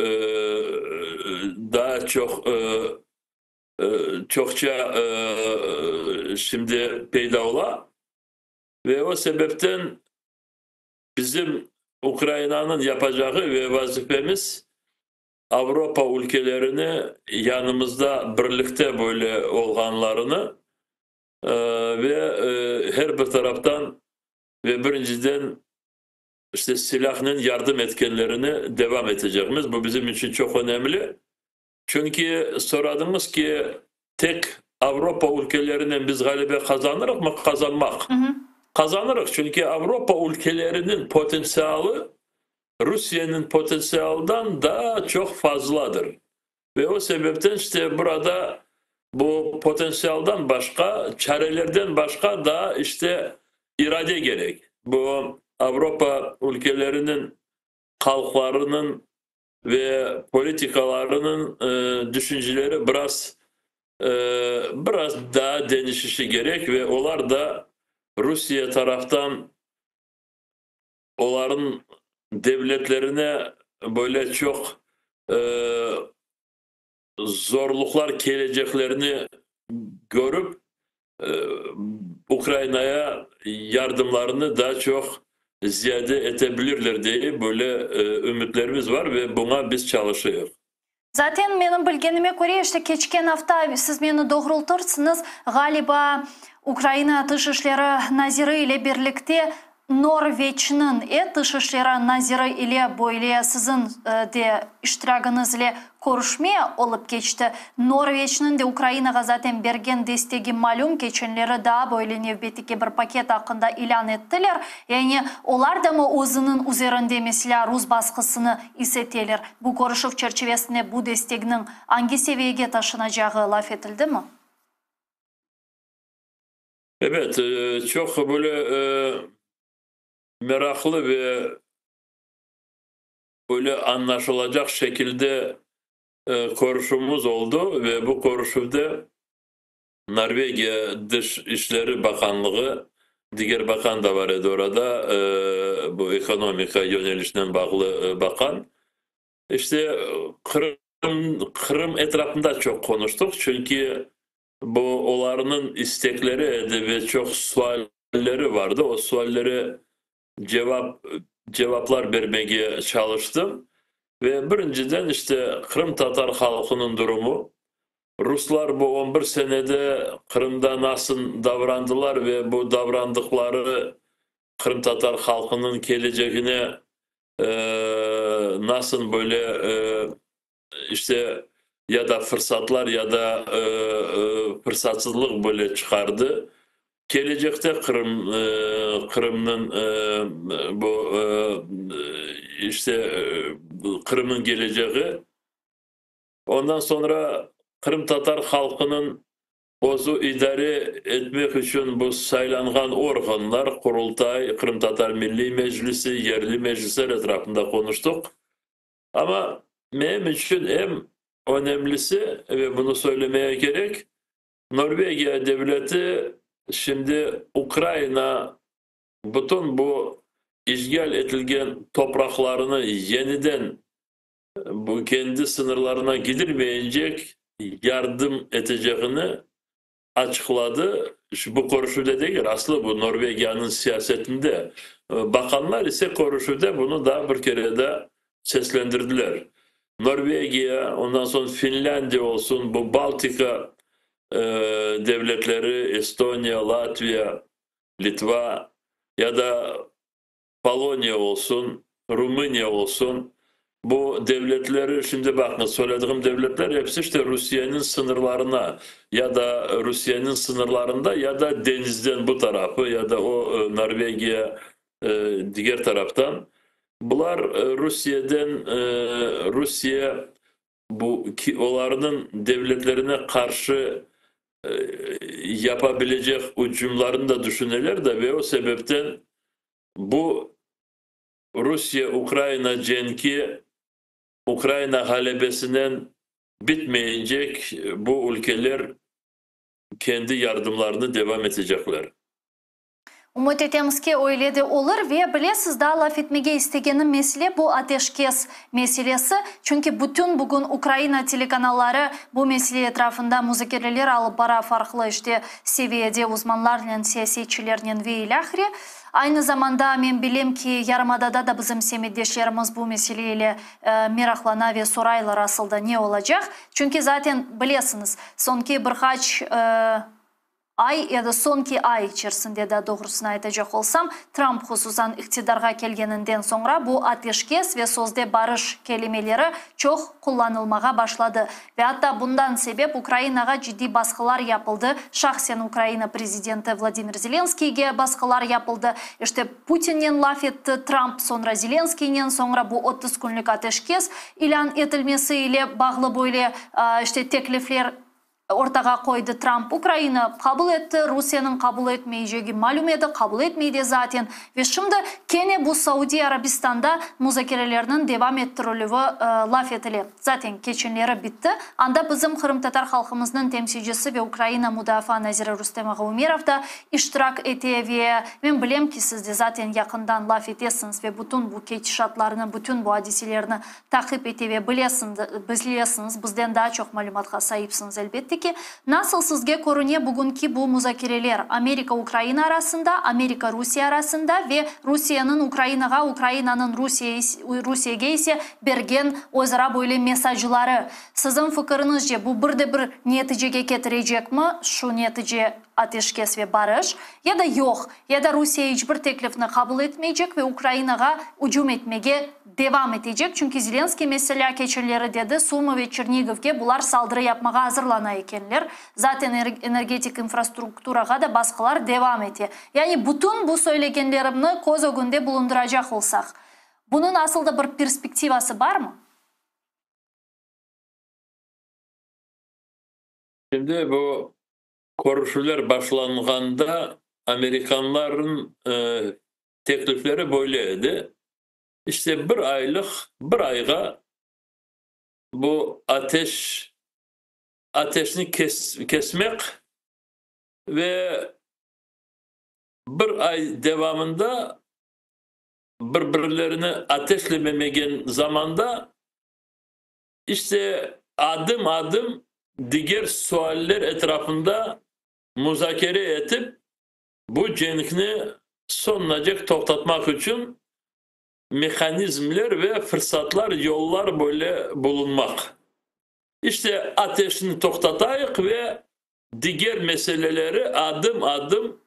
daha çokça şimdi peyda ola ve o sebepten bizim Ukrayna'nın yapacağı ve vazifemiz Avrupa ülkelerini yanımızda birlikte böyle olanlarını ve her bir taraftan ve birinciden işte silahla yardım etkenlerini devam edeceğimiz. Bu bizim için çok önemli. Çünkü soradığımız ki tek Avrupa ülkelerinden biz galiba kazanırız mı? Kazanmak. Kazanırız. Çünkü Avrupa ülkelerinin potansiyeli Rusya'nın potansiyelinden daha çok fazladır. Ve o sebepten işte burada bu potansiyelden başka, çarelerden başka da işte irade gerek. Bu Avrupa ülkelerinin halklarının ve politikalarının düşünceleri biraz daha değişişi gerek ve onlar da Rusya taraftan onların devletlerine böyle çok e, zorluklar geleceklerini görüp e, Ukrayna'ya yardımlarını daha çok ziyade edebilirler diye böyle ümitlerimiz var ve buna biz çalışıyoruz. Zaten benim bilgenime göre işte geçen hafta siz beni doğrultursunuz galiba Ukrayna Dışişleri Naziri ile birlikte Norveç'nin Dışişleri Naziri ile böyle sizin de iştirakınız ile görüşmeye olup geçti. Norveç'nin de Ukrayna'ya zaten bergen desteği malum, geçenleri daha böyle növbetiki bir paket hakkında ilan ettiler. Yani onlar da mı özünün üzerinde mesela Rus baskısını hissettiler? Bu görüşüp çerçevesinde bu desteğinin hangi seviyeye taşınacağı laf edildi mi? Evet, çok böyle meraklı ve böyle anlaşılacak şekilde konuşmamız oldu ve bu konuşmada Norveçya Dışişleri Bakanlığı, diğer bakan da var orada, bu ekonomika yönelişinden bağlı bakan. İşte Kırım etrafında çok konuştuk çünkü bu onların istekleri ve çok sualleri vardı. O sualleri cevaplar vermeye çalıştım. Ve birinciden işte Kırım Tatar halkının durumu, Ruslar bu 11 senede Kırım'da nasıl davrandılar ve bu davrandıkları Kırım Tatar halkının geleceğine nasıl böyle işte ya da fırsatlar ya da fırsatsızlık böyle çıkardı. Gelecekte Kırım'ın bu işte Kırım'ın geleceği. Ondan sonra Kırım Tatar halkının ozu idare etmek için bu sayılanan organlar, Kurultay, Kırım Tatar Milli Meclisi, yerli meclisler etrafında konuştuk. Ama benim için en önemlisi ve bunu söylemeye gerek, Norveçya devleti şimdi Ukrayna bütün bu işgal edilen topraklarını yeniden bu kendi sınırlarına gidilmeyecek yardım edeceğini açıkladı. Bu konuşuda değil, aslında bu Norveçya'nın siyasetinde. Bakanlar ise konuşuda bunu daha bir kere de seslendirdiler. Norveçya, ondan sonra Finlandiya olsun, bu Baltika devletleri, Estonya, Latvia, Litva ya da Polonya olsun, Rumınya olsun, bu devletleri şimdi bakın söylediğim devletler hepsi işte Rusya'nın sınırlarına ya da Rusya'nın sınırlarında ya da denizden bu tarafı ya da o Norveçya diğer taraftan. Bunlar Rusya bu onların devletlerine karşı yapabilecek hücumlarını da düşünürler de ve o sebepten bu Rusya-Ukrayna cengi Ukrayna halebesinden bitmeyecek, bu ülkeler kendi yardımlarını devam edecekler. Umut etemiz ki öyle de olur ve bilesiz daha laf etmeye istegenim mesele bu ateşkes meselesi. Çünkü bütün bugün Ukrayna telekanalları bu mesele etrafında müzakereler alıp bara farklı işte seviyede uzmanlarla, siyasetçilerle ve ilahri. Aynı zamanda ben bilem ki Yarımada'da da bizim semiddeşlerimiz bu meseleyle meraklana ve soraylar aslında ne olacak. Çünkü zaten biliyorsunuz sonki birkaç ay ya da sonki ay içerisinde de doğrusunu aytacak olsam Trump hususan iktidarga gelgeninden sonra bu ateşkes ve sözde barış kelimeleri çok kullanılmaya başladı. Ve hatta bundan sebep Ukrayna'ya ciddi baskılar yapıldı. Şahsen Ukrayna prezidenti Vladimir Zelenskiy'e baskılar yapıldı. İşte Putin'in laf etti, Trump sonra Zelenskiy'nin sonra bu 30 günlük ateşkes ilan edilmesiyle bağlı böyle işte teklifler ortaga koydu Trump. Ukrayna kabul etti, Rusya'nın kabul etmeyeceği malum edi, kabul etmeydi zaten. Ve şimdi gene bu Saudi Arabistan'da müzakerelerinin devam ettirilüğü laf etili. Zaten geçenleri bitti. Anda bizim Kırım Tatar halkımızın temsilcisi ve Ukrayna Müdafaa Naziri Rustem Ağaomirov da iştirak etti ve ben bilem ki siz de zaten yakından laf etesiniz ve bütün bu geçişatlarını, bütün bu hadiselerini takip etti ve biliyorsunuz, bizden daha çok malumatga sahipsiniz elbette ki. Nasıl sizge görünüyor bugünkü bu müzakereler Amerika-Ukrayna arasında, Amerika-Rusya arasında ve Rusya'nın Ukrayna'ga, Ukrayna'nın Rusya'ya ise bergen özara böyle mesajları. Sizin fikrinizce bu bir neticeye getirecek mi? Şu netice ateşkes ve barış ya da yok ya da Rusya hiçbir teklifini kabul etmeyecek ve Ukrayna'ga hücum etmeye devam edecek. Çünkü Zelenskiy mesela geçenleri dedi Sumi ve Çernigov'ga bunlar saldırı yapmaya hazırlana ekenler. Zaten energetik infrastrukturaga da baskılar devam ediyor. Yani bütün bu söylegenlerimni göz önünde bulunduracak olsak bunun aslında bir perspektivası var mı? Şimdi bu konuşmalar başlanğanda Amerikanların teklifleri böyleydi. İşte bir ayga bu ateşini kesmek ve bir ay devamında birbirlerini ateşlememegen zamanda işte adım adım diğer sualler etrafında müzakere edip bu cenkini sonunacak toktatmak için mekanizmler ve fırsatlar, yollar böyle bulunmak. İşte ateşini toktatayık ve diğer meseleleri adım adım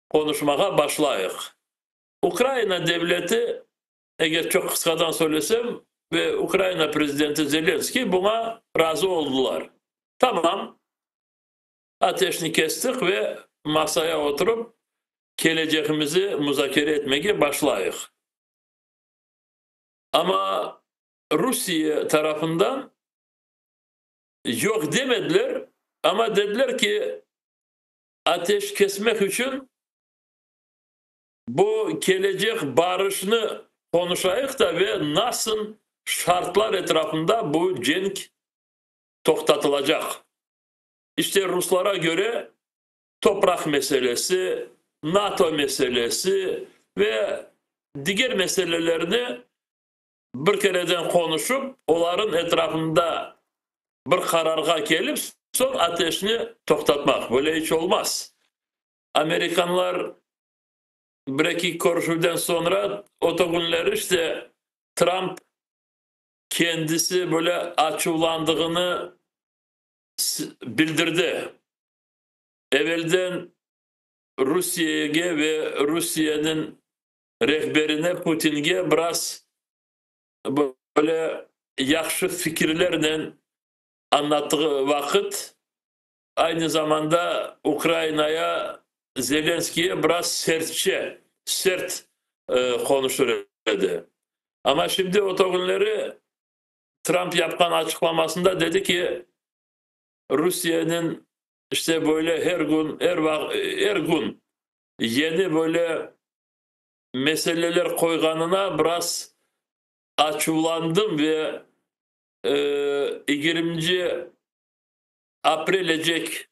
konuşmaya başlayık. Ukrayna devleti, eğer çok kısadan söylesem, ve Ukrayna prezidenti Zelenskiy buna razı oldular. Tamam, ateşini kestik ve masaya oturup geleceğimizi müzakere etmeye başlayık. Ama Rusya tarafından yok demediler ama dediler ki ateş kesmek için bu gelecek barışını konuşayık da ve nasıl şartlar etrafında bu cenk toktatılacak. İşte Ruslara göre toprak meselesi, NATO meselesi ve diğer meselelerini bir kereden konuşup onların etrafında bir kararga gelip son ateşini toktatmak. Böyle hiç olmaz. Amerikanlar bir iki konuşmadan sonra o günler işte Trump kendisi böyle açıklandığını bildirdi. Evvelden Rusya'ya ve Rusya'nın rehberine Putin'e biraz böyle yakşı fikirlerle anlattığı vakit aynı zamanda Ukrayna'ya Zelenskiy'e biraz sert konuşur dedi. Ama şimdi o günleri Trump yapkan açıklamasında dedi ki Rusya'nın işte böyle her gün yeni böyle meseleler koyganına biraz açıklandım ve 20. Aprilecek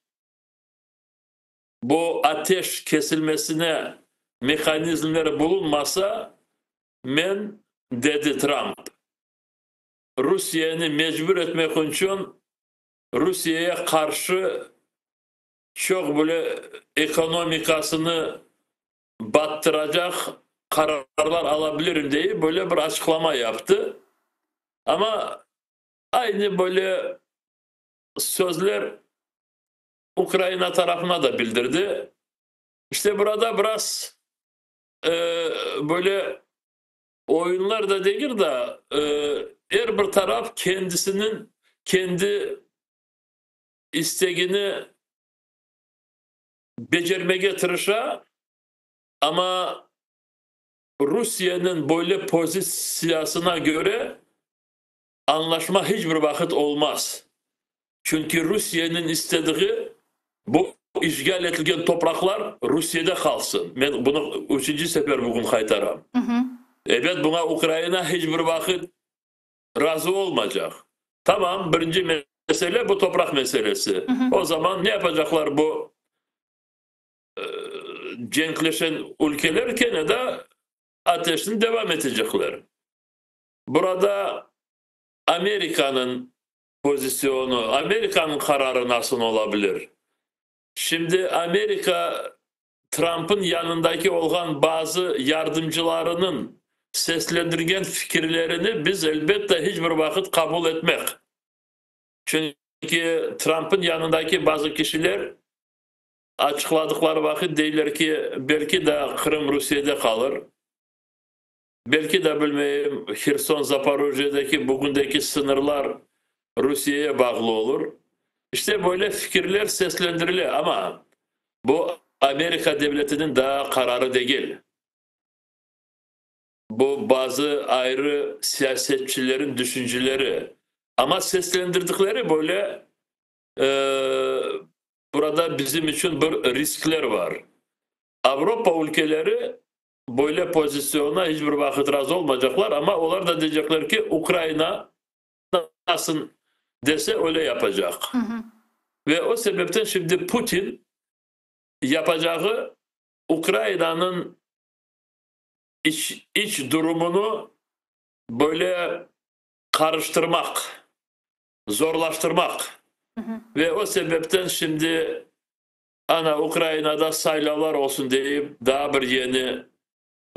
bu ateş kesilmesine mekanizmleri bulunmasa men dedi Trump Rusya'yı mecbur etmek için Rusya'ya karşı çok böyle ekonomikasını battıracak kararlar alabilirim diye böyle bir açıklama yaptı. Ama aynı böyle sözler Ukrayna tarafına da bildirdi. İşte burada biraz böyle oyunlar da değil de her bir taraf kendisinin kendi isteğini becermeye tırışa ama Rusya'nın böyle pozisyasına göre anlaşma hiçbir vakit olmaz. Çünkü Rusya'nın istediği bu işgal edilen topraklar Rusya'da kalsın. Ben bunu 3. sefer bugün kaytaram. Hı hı. Evet, buna Ukrayna hiçbir vakit razı olmayacak. Tamam, birinci mesele bu toprak meselesi. Hı hı. O zaman ne yapacaklar bu cenkleşen ülkeler? Gene de ateşini devam edecekler. Burada Amerika'nın pozisyonu, Amerika'nın kararı nasıl olabilir? Şimdi Amerika Trump'ın yanındaki olan bazı yardımcılarının seslendirgen fikirlerini biz elbette hiçbir vakit kabul etmek. Çünkü Trump'ın yanındaki bazı kişiler açıkladıkları vakit değiller ki belki de Kırım Rusya'da kalır. Belki de bilmeyeyim Kherson, Zaporojye'deki bugündeki sınırlar Rusya'ya bağlı olur. İşte böyle fikirler seslendiriliyor ama bu Amerika devletinin daha kararı değil. Bu bazı ayrı siyasetçilerin düşünceleri. Ama seslendirdikleri böyle burada bizim için bir riskler var. Avrupa ülkeleri böyle pozisyona hiçbir vakit razı olmayacaklar ama onlar da diyecekler ki Ukrayna nasıl dese öyle yapacak. Hı hı. Ve o sebepten şimdi Putin yapacağı Ukrayna'nın iç durumunu böyle karıştırmak, zorlaştırmak. Hı hı. Ve o sebepten şimdi Ukrayna'da saylalar olsun deyip daha bir yeni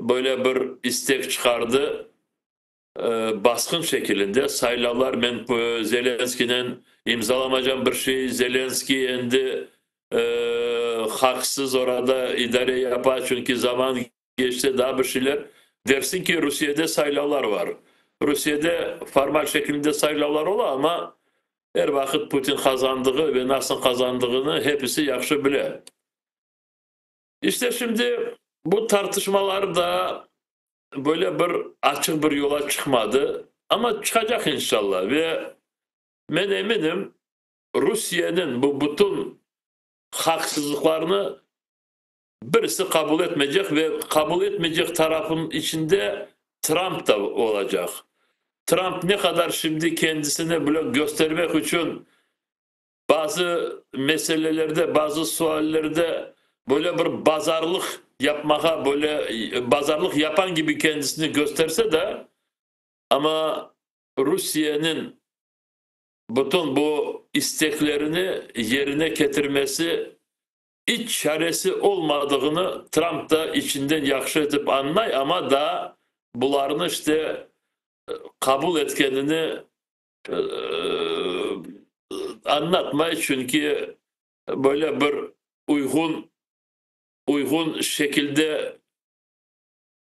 böyle bir istek çıkardı. Baskın şeklinde saylalar, ben Zelenski'nin imzalamayacağım bir şey, Zelenski endi haksız orada idare yapar çünkü zaman geçti daha bir şeyler dersin ki Rusya'da saylalar var. Rusya'da formal şekilde saylalar olur ama her vakit Putin kazandığı ve nasıl kazandığını hepsi yaxşı bile. İşte şimdi bu tartışmalar da böyle bir açık bir yola çıkmadı ama çıkacak inşallah ve ben eminim Rusya'nın bu bütün haksızlıklarını birisi kabul etmeyecek ve kabul etmeyecek tarafın içinde Trump da olacak. Trump ne kadar şimdi kendisini böyle göstermek için bazı meselelerde, bazı suallerde böyle bir pazarlık yapmaya, böyle pazarlık yapan gibi kendisini gösterse de ama Rusya'nın bütün bu isteklerini yerine getirmesi iç çaresi olmadığını Trump da içinden yaxşı edip anlay ama da bunların işte kabul etkenini anlatmay çünkü böyle bir uygun şekilde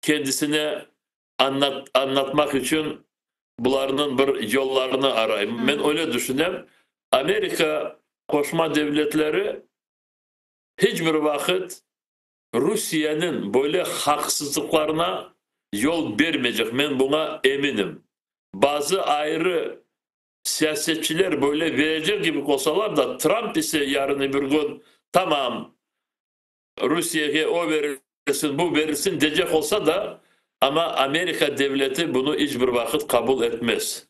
kendisine anlatmak için bunların bir yollarını arayayım. Ben öyle düşünüyorum. Amerika Koşma Devletleri hiçbir vakit Rusya'nın böyle haksızlıklarına yol vermeyecek. Ben buna eminim. Bazı ayrı siyasetçiler böyle verecek gibi olsalar da Trump ise yarın bir gün tamam Rusya'ya o verilsin bu verilsin diyecek olsa da ama Amerika devleti bunu hiçbir vakit kabul etmez.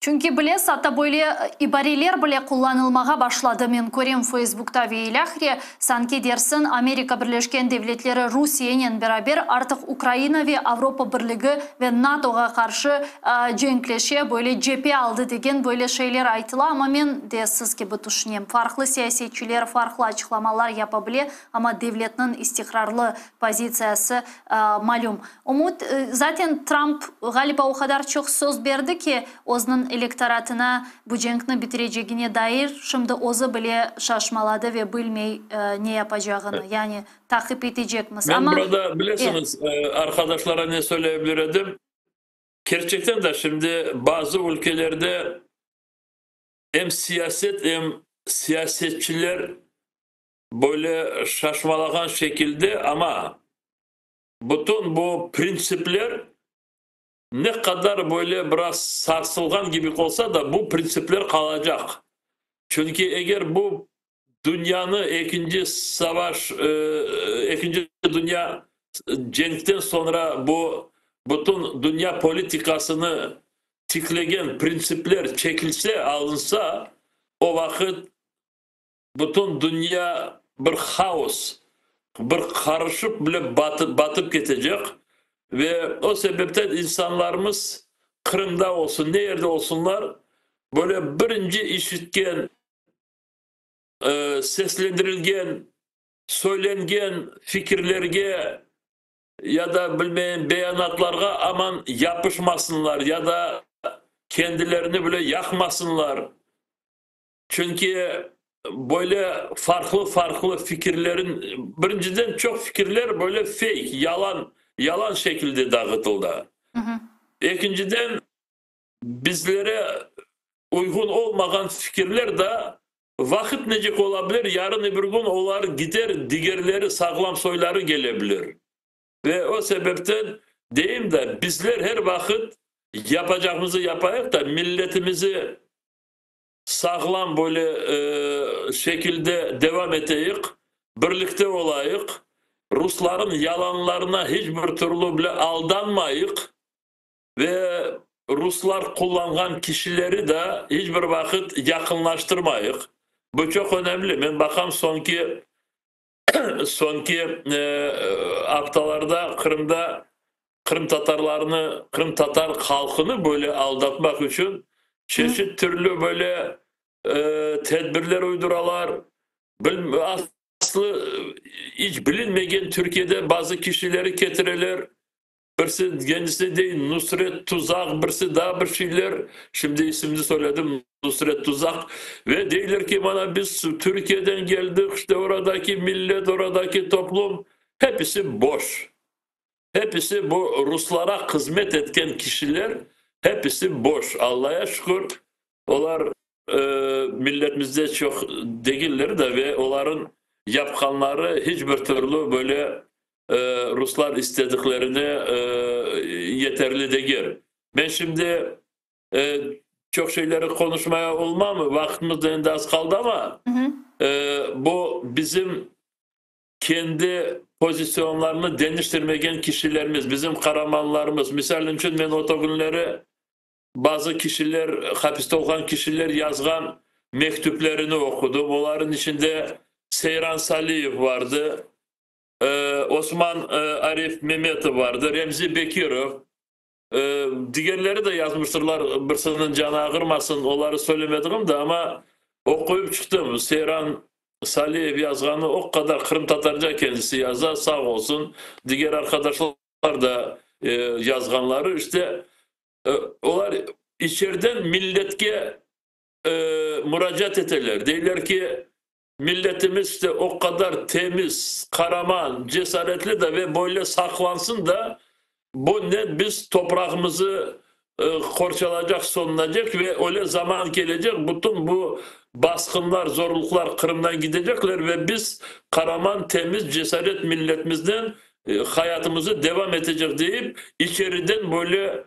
Çünkü bilesiz hatta böyle ibareler bile kullanılmaya başladı. Ben görüyorum Facebook'ta ve ilahire sanki dersin Amerika Birleşken Devletleri Rusya'nın beraber artık Ukrayna ve Avrupa Birliği ve NATO'ya karşı cenkleşe böyle cephe aldı degen böyle şeyler aytıla ama ben de siz gibi düşünüyorum. Farklı siyasetçiler farklı açıklamalar yapabilir ama devletin istikrarlı pozisyası malum. Umut zaten Trump galiba o kadar çok söz verdi ki onun elektoratına bu cenkni bitireceğine dair şimdi ozu bile şaşmaladı ve bilmey ne yapacağını yani takip edecekmiz. Ben ama burada bilirsiniz arkadaşlara ne söyleyebilirim? Gerçekten de şimdi bazı ülkelerde hem siyaset hem siyasetçiler böyle şaşmalagan şekilde ama bütün bu prensipler ne kadar böyle biraz sarsılgan gibi olsa da bu prensipler kalacak. Çünkü eğer bu dünyanın ikinci dünya cenkten sonra bu bütün dünya politikasını tiklegen prensipler çekilse, alınsa, o vakit bütün dünya bir kaos, bir karışıp bile batıp gidecek ve o sebepten insanlarımız Kırım'da olsun, ne yerde olsunlar, böyle birinci işitken, seslendirilgen, söylengen fikirlerge ya da bilmeyen beyanatlarga aman yapışmasınlar ya da kendilerini böyle yakmasınlar. Çünkü böyle farklı fikirlerin, birinciden çok fikirler böyle fake, yalan şekilde dağıtıldı. Hı hı. İkinciden bizlere uygun olmayan fikirler de vakit necek olabilir, yarın öbür gün onlar gider, diğerleri sağlam soyları gelebilir. Ve o sebepten diyeyim de bizler her vakit yapacağımızı yapayık da milletimizi sağlam böyle şekilde devam edeyik, birlikte olayık, Rusların yalanlarına hiçbir türlü bile aldanmayık ve Ruslar kullanan kişileri de hiçbir vakit yakınlaştırmayık. Bu çok önemli. Ben bakam sonki haftalarda Kırım'da Kırım Tatar halkını böyle aldatmak için çeşit türlü böyle tedbirler uyduralar. Aslı hiç bilinmeyen Türkiye'de bazı kişileri getirirler. Birisi kendisi değil, Nusret Tuzak, birisi daha bir şeyler. Şimdi ismini söyledim, Nusret Tuzak. Ve değiller ki bana biz Türkiye'den geldik, işte oradaki millet, oradaki toplum, hepsi boş. Hepsi bu Ruslara hizmet etken kişiler, hepsi boş. Allah'a şükür, onlar milletimizde çok değiller de ve onların yapkanları hiçbir türlü böyle Ruslar istediklerini yeterli değil. Ben şimdi çok şeyleri konuşmaya olmam, vaktimiz de az kaldı ama bu bizim kendi pozisyonlarını değiştirmeyen kişilerimiz, bizim kahramanlarımız. Misal için ben o günleri bazı kişiler, hapiste olan kişiler yazgan mektuplarını okudum. Onların içinde Seyran Saliyev vardı. Osman Arif Mehmetov vardı. Remzi Bekirov. Diğerleri de yazmıştırlar. Birisinin canı ağırmasın. Onları söylemedim de ama okuyup çıktım. Seyran Saliyev yazganı o kadar Kırım Tatarca kendisi yazar. Sağ olsun. Diğer arkadaşlar da yazganları işte onlar içeriden milletke müracaat eterler. Deyler ki milletimiz işte o kadar temiz, kahraman, cesaretli de ve böyle saklansın da bu ne biz toprağımızı korçalacak, sonlanacak ve öyle zaman gelecek bütün bu baskınlar, zorluklar Kırım'dan gidecekler ve biz kahraman, temiz, cesaret milletimizden hayatımızı devam edecek deyip içeriden böyle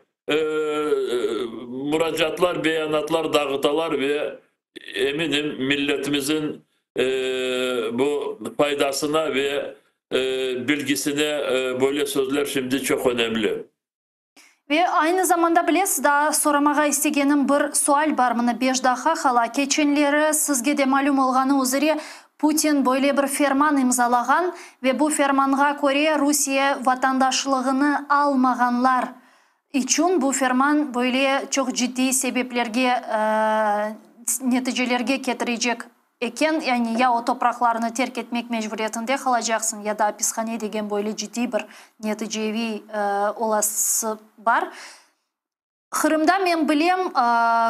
müracaatlar, beyanatlar dağıtalar ve eminim milletimizin bu faydasına ve bilgisine böyle sözler şimdi çok önemli. Ve aynı zamanda bilesiz daha soramağa istegenim bir sual var mı? 5 daha hala geçenleri sizge de malum olğanı üzere Putin böyle bir ferman imzalagan ve bu fermanga göre Rusya vatandaşlığını almaganlar için bu ferman böyle çok ciddi sebeplerge neticelerge getirecek eken, yani ya o topraklarını terk etmek mecburiyetinde kalacaksın ya da hapishane degen böyle ciddi bir neticevi olası var. Kırım'da men bilem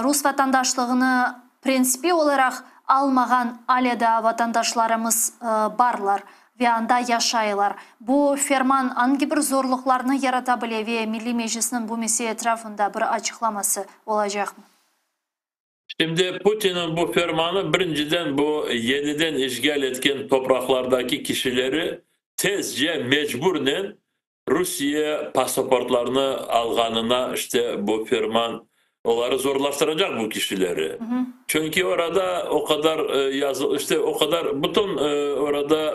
Rus vatandaşlığını prensipi olarak almagan aleda vatandaşlarımız barlar ve anda yaşayırlar. Bu ferman hangi bir zorluklarını yaratabilir ve Milli Meclis'in bu mesele etrafında bir açıklaması olacak mı? Şimdi Putin'in bu fermanı birinciden bu yeniden işgal etken topraklardaki kişileri tezce mecburen Rusya pasaportlarını alganına işte bu ferman onları zorlaştıracak bu kişileri. Çünkü orada o kadar yazı işte o kadar bütün orada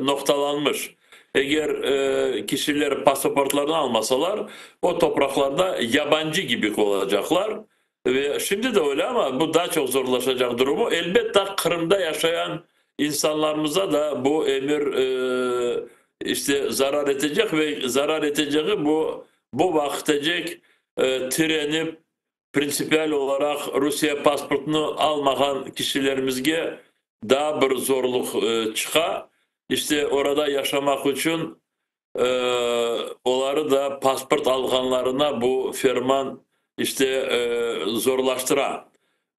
noktalanmış. Eğer kişiler pasaportlarını almasalar o topraklarda yabancı gibi olacaklar. Ve şimdi de öyle ama bu daha çok zorlaşacak durumu. Elbette Kırım'da yaşayan insanlarımıza da bu emir işte zarar edecek ve zarar edeceği bu vaktecek treni prinsipiyel olarak Rusya pasportunu almayan kişilerimizge daha bir zorluk çıka. İşte orada yaşamak için onları da pasport alganlarına bu ferman işte zorlaştıra.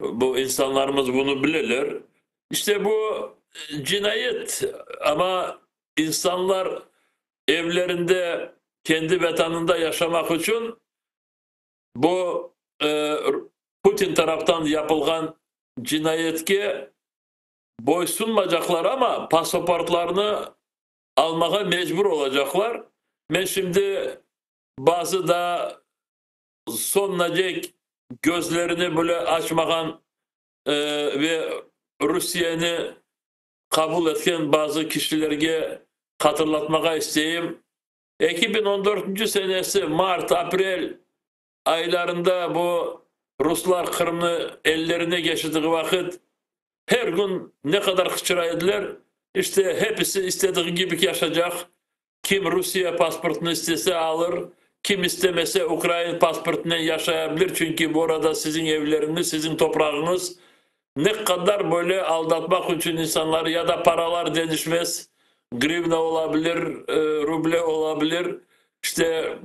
Bu insanlarımız bunu bilirler. İşte bu cinayet ama insanlar evlerinde kendi vatanında yaşamak için bu Putin taraftan yapılgan cinayetke boysunmayacaklar ama pasaportlarını almaya mecbur olacaklar. Ben şimdi bazı da sonunacak gözlerini böyle açmayan ve Rusya'nı kabul etken bazı kişilerge hatırlatmaya isteyeyim. 2014 senesi Mart, April aylarında bu Ruslar Kırım'ı ellerine geçirdiği vakit her gün ne kadar hıçıraydılar. İşte hepsi istediği gibi yaşayacak. Kim Rusya pasportunu istese alır. Kim istemese Ukrayna pasportuna yaşayabilir. Çünkü bu arada sizin evleriniz, sizin toprağınız. Ne kadar böyle aldatmak için insanları ya da paralar değişmez. Grivna olabilir, ruble olabilir. İşte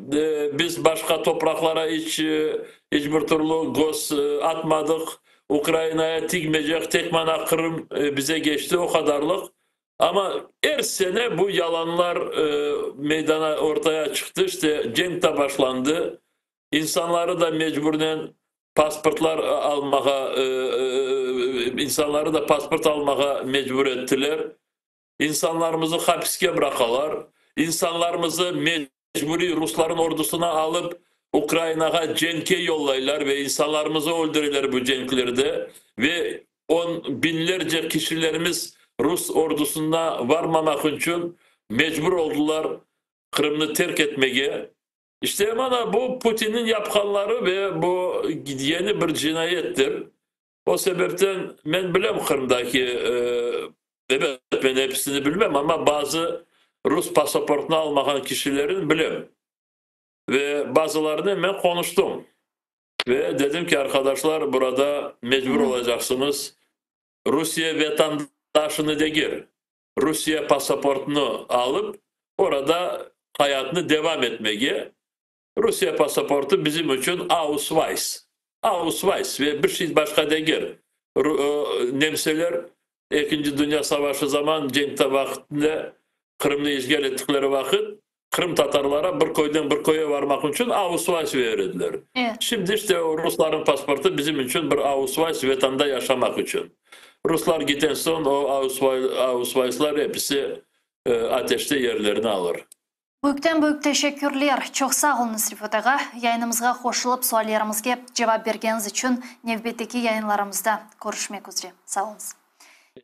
biz başka topraklara hiçbir türlü göz atmadık. Ukrayna'ya tikmeyecek tek mana Kırım bize geçti o kadarlık. Ama her sene bu yalanlar meydana ortaya çıktı. İşte cenk de başlandı. İnsanları da mecburen pasportlar almaya, insanları da pasport almaya mecbur ettiler. İnsanlarımızı hapiske bırakalar. İnsanlarımızı mecburi Rusların ordusuna alıp Ukrayna'ya cenke yollaylar ve insanlarımızı öldürürler bu cenklerde. Ve binlerce kişilerimiz Rus ordusuna varmamak için mecbur oldular Kırım'ı terk etmeye. İşte bana bu Putin'in yapkanları ve bu yeni bir cinayettir. O sebepten ben bilmem Kırım'daki evet ben hepsini bilmem ama bazı Rus pasaportunu almayan kişilerin bilmem. Ve bazılarını ben konuştum. Ve dedim ki arkadaşlar burada mecbur olacaksınız. Rusya vatandaşını değil, Rusya pasaportunu alıp orada hayatını devam etmeye. Rusya pasaportu bizim için Ausweis. Ausweis ve bir şey başka değil. Nemseler 2. Dünya Savaşı zaman cenkte vaktinde Kırım'ı işgal ettikleri vakit Kırım Tatarlara bir koydan bir koya varmak için Ausweis verirdiler. Evet. Şimdi işte o Rusların pasaportu bizim için bir Ausweis vatanda yaşamak için. Ruslar giden son o Ausweis'lar hepsi ateşte yerlerini alır. Büyükten büyük teşekkürler. Çok sağ olun Rifat ağa. Yayınımızga koşulup suallarımızga cevap bergeniz için nevbetteki yayınlarımızda görüşmek üzere. Sağ olun.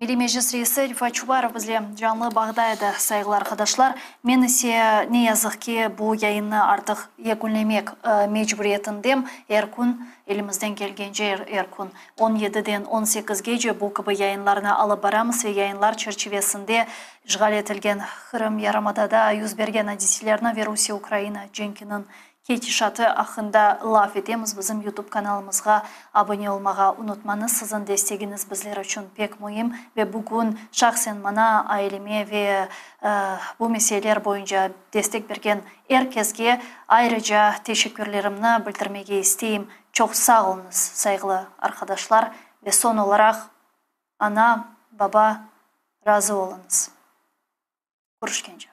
Milli Meclis Reisi Rifat Çubarov bizle canlı bağdaydı sayılı arkadaşlar. Men ise ne yazık ki bu yayını artık yekunlemek mecburiyetindeyim. Erkun elimizden gelgence Erkun 17'den 18'gece bu gibi yayınlarını alıp baramız ve yayınlar çerçevesinde işgal etilgen Kırım Yarımada'da yüz bergen hadiselerini ve Rusya Ukrayna cenkinin ketişatı hakkında laf edemiz. Bizim YouTube kanalımızga abone olmağa unutmanız. Sizin destekiniz bizler için pek mühim ve bugün şahsen bana, aileme ve bu meseleler boyunca destek bergen herkesge ayrıca teşekkürlerimi bildirmeye isteyeyim. Çok sağ olunuz saygılı arkadaşlar ve son olarak ana, baba razı olunuz. Görüşkence.